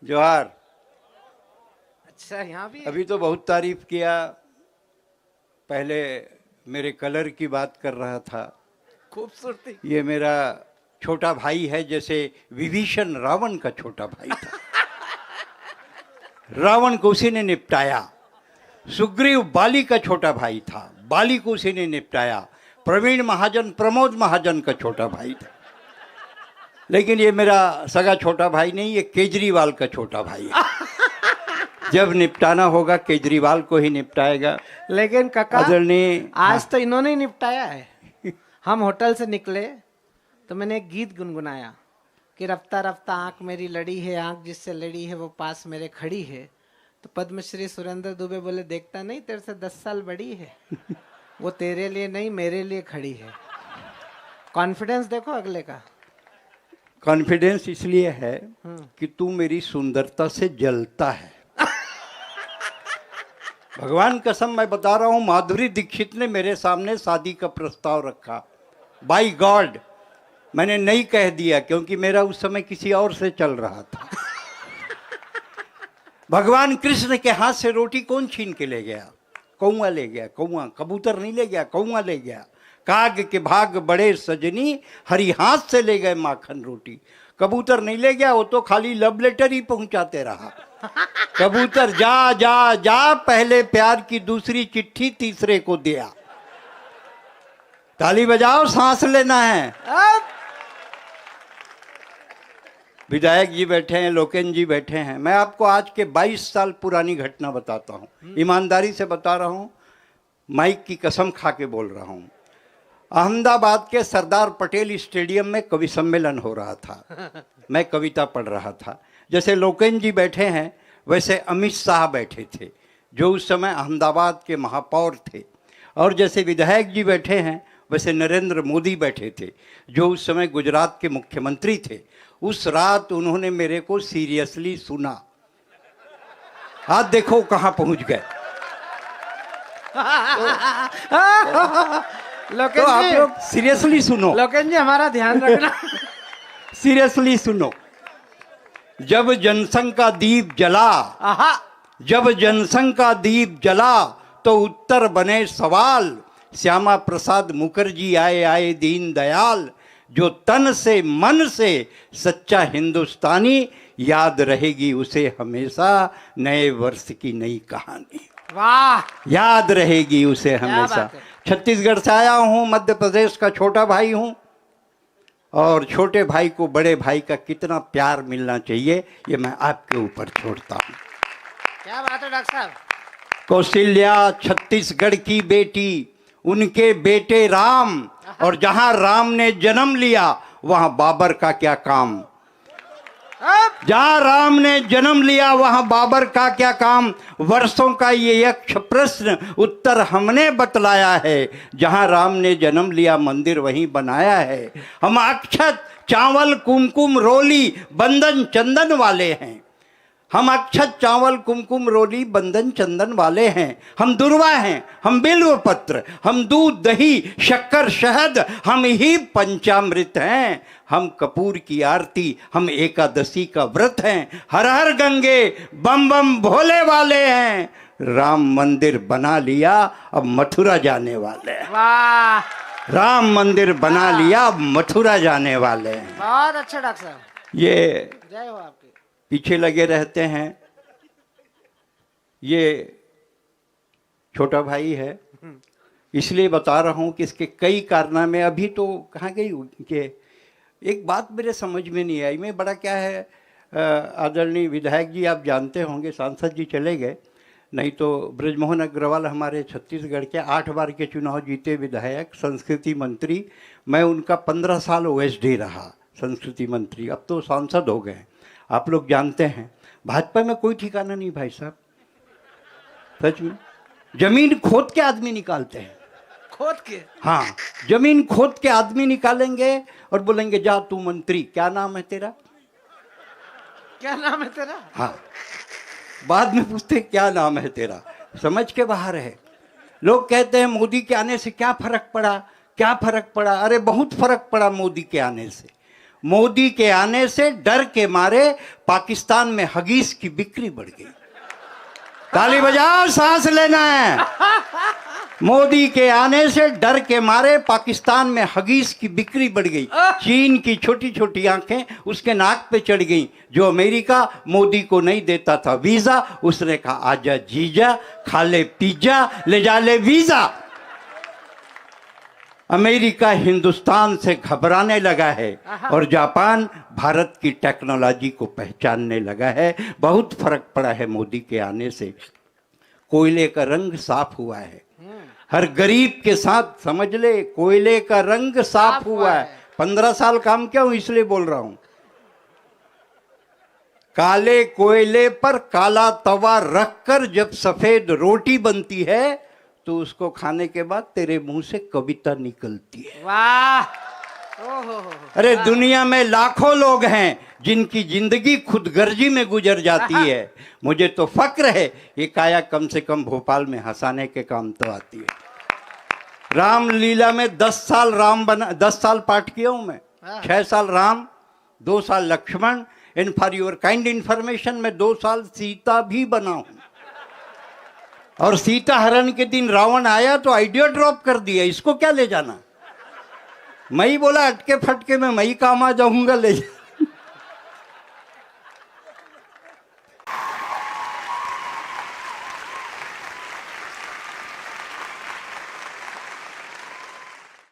जोहार। अच्छा, यहाँ भी है? अभी तो बहुत तारीफ किया, पहले मेरे कलर की बात कर रहा था। खूबसूरती। ये मेरा छोटा भाई है, जैसे विभीषण रावण का छोटा भाई था। रावण को उसी ने निपटाया। सुग्रीव बाली का छोटा भाई था, बाली को उसी ने निपटाया। प्रवीण महाजन प्रमोद महाजन का छोटा भाई था। लेकिन ये मेरा सगा छोटा भाई नहीं, ये केजरीवाल का छोटा भाई है। जब निपटाना होगा केजरीवाल को ही निपटाएगा। लेकिन काका, आदरणीय, आज तो इन्होंने ही निपटाया है। हम होटल से निकले तो मैंने एक गीत गुनगुनाया कि रफ्ता रफ्ता आंख मेरी लड़ी है, आंख जिससे लड़ी है वो पास मेरे खड़ी है। तो पद्मश्री सुरेंद्र दुबे बोले, देखता नहीं तेरे से 10 साल बड़ी है। वो तेरे लिए नहीं मेरे लिए खड़ी है। कॉन्फिडेंस देखो अगले का। कॉन्फिडेंस इसलिए है कि तू मेरी सुंदरता से जलता है। भगवान कसम मैं बता रहा हूं, माधुरी दीक्षित ने मेरे सामने शादी का प्रस्ताव रखा। बाय गॉड, मैंने नहीं कह दिया क्योंकि मेरा उस समय किसी और से चल रहा था। भगवान कृष्ण के हाथ से रोटी कौन छीन के ले गया? कौआ ले गया, कौआ। कबूतर नहीं ले गया, कौआ ले गया। काग के भाग बड़े सजनी, हरी हाथ से ले गए माखन रोटी। कबूतर नहीं ले गया, वो तो खाली लव लेटर ही पहुंचाते रहा। कबूतर जा जा जा, पहले प्यार की दूसरी चिट्ठी तीसरे को दिया। ताली बजाओ, सांस लेना है। विधायक जी बैठे हैं, लोकेन जी बैठे हैं। मैं आपको आज के 22 साल पुरानी घटना बताता हूं, ईमानदारी से बता रहा हूं, माइक की कसम खा के बोल रहा हूं। अहमदाबाद के सरदार पटेल स्टेडियम में कवि सम्मेलन हो रहा था। मैं कविता पढ़ रहा था। जैसे लोकेन जी बैठे हैं वैसे अमित शाह बैठे थे, जो उस समय अहमदाबाद के महापौर थे। और जैसे विधायक जी बैठे हैं वैसे नरेंद्र मोदी बैठे थे, जो उस समय गुजरात के मुख्यमंत्री थे। उस रात उन्होंने मेरे को सीरियसली सुना। हाथ देखो कहाँ पहुंच गए। तो आप लोग सीरियसली सुनो। लोकेन जी हमारा ध्यान रखना। सीरियसली सुनो। जब जनसंघ का दीप जला, जब जनसंघ का दीप जला तो उत्तर बने सवाल। श्यामा प्रसाद मुखर्जी आए आए दीन दयाल, जो तन से मन से सच्चा हिंदुस्तानी, याद रहेगी उसे हमेशा नए वर्ष की नई कहानी। वाह, याद रहेगी उसे हमेशा। छत्तीसगढ़ से आया हूं, मध्य प्रदेश का छोटा भाई हूं, और छोटे भाई को बड़े भाई का कितना प्यार मिलना चाहिए ये मैं आपके ऊपर छोड़ता हूं। क्या बात है डॉक्टर साहब। कौशल्या छत्तीसगढ़ की बेटी, उनके बेटे राम, और जहां राम ने जन्म लिया वहां बाबर का क्या काम। जहां राम ने जन्म लिया वहां बाबर का क्या काम। वर्षों का ये यक्ष प्रश्न उत्तर हमने बतलाया है। जहां राम ने जन्म लिया मंदिर वहीं बनाया है। हम अक्षत चावल कुमकुम रोली बंधन चंदन वाले हैं। हम अक्षत चावल कुमकुम रोली बंधन चंदन वाले हैं। हम दुर्वा हैं, हम बिल्व पत्र, हम दूध दही शक्कर शहद, हम ही पंचामृत हैं। हम कपूर की आरती, हम एकादशी का व्रत हैं। हर हर गंगे बम बम भोले वाले हैं। राम मंदिर बना लिया, अब मथुरा जाने वाले हैं। वाह, राम मंदिर बना लिया, अब मथुरा जाने वाले हैं। बहुत अच्छा डॉक्टर साहब, ये जय हो आपकी। पीछे लगे रहते हैं, ये छोटा भाई है, इसलिए बता रहा हूं कि इसके कई कारनामे। अभी तो कहाँ गई के, एक बात मेरे समझ में नहीं आई। मैं बड़ा क्या है, आदरणीय विधायक जी आप जानते होंगे, सांसद जी चले गए, नहीं तो ब्रजमोहन अग्रवाल हमारे छत्तीसगढ़ के 8 बार के चुनाव जीते विधायक, संस्कृति मंत्री। मैं उनका 15 साल ओएसडी रहा, संस्कृति मंत्री। अब तो सांसद हो गए। आप लोग जानते हैं भाजपा में कोई ठिकाना नहीं भाई साहब, सच में। जमीन खोद के आदमी निकालते हैं, खोद के। हाँ, जमीन खोद के आदमी निकालेंगे और बोलेंगे जा तू मंत्री। क्या नाम है तेरा? क्या नाम है तेरा? हाँ, बाद में पूछते क्या नाम है तेरा, समझ के बाहर है। लोग कहते हैं मोदी के आने से क्या फर्क पड़ा, क्या फर्क पड़ा। अरे बहुत फर्क पड़ा मोदी के आने से। मोदी के आने से डर के मारे पाकिस्तान में हगीज की बिक्री बढ़ गई। ताली बजाओ, सांस लेना है। मोदी के आने से डर के मारे पाकिस्तान में हगीज की बिक्री बढ़ गई। चीन की छोटी छोटी आंखें उसके नाक पे चढ़ गई। जो अमेरिका मोदी को नहीं देता था वीजा, उसने कहा आजा जीजा, खा ले पिज्जा, ले जा ले वीजा। अमेरिका हिंदुस्तान से घबराने लगा है और जापान भारत की टेक्नोलॉजी को पहचानने लगा है। बहुत फर्क पड़ा है मोदी के आने से। कोयले का रंग साफ हुआ है। हर गरीब के साथ समझ ले, कोयले का रंग साफ हुआ है। 15 साल काम किया हूं इसलिए बोल रहा हूं। काले कोयले पर काला तवा रखकर जब सफेद रोटी बनती है तो उसको खाने के बाद तेरे मुंह से कविता निकलती है। वाह। ओहो। अरे दुनिया में लाखों लोग हैं जिनकी जिंदगी खुदगर्जी में गुजर जाती है। मुझे तो फक्र है ये काया कम से कम भोपाल में हंसाने के काम तो आती है। रामलीला में 10 साल राम बना, 10 साल पाठ किया हूं मैं। 6 साल राम, 2 साल Lakshman. In for your kind information में 2 साल सीता भी बना हूं। और सीता हरण के दिन रावण आया तो आइडिया ड्रॉप कर दिया, इसको क्या ले जाना। मैं ही बोला अटके फटके में मैं ही काम आ जाऊंगा, ले जा।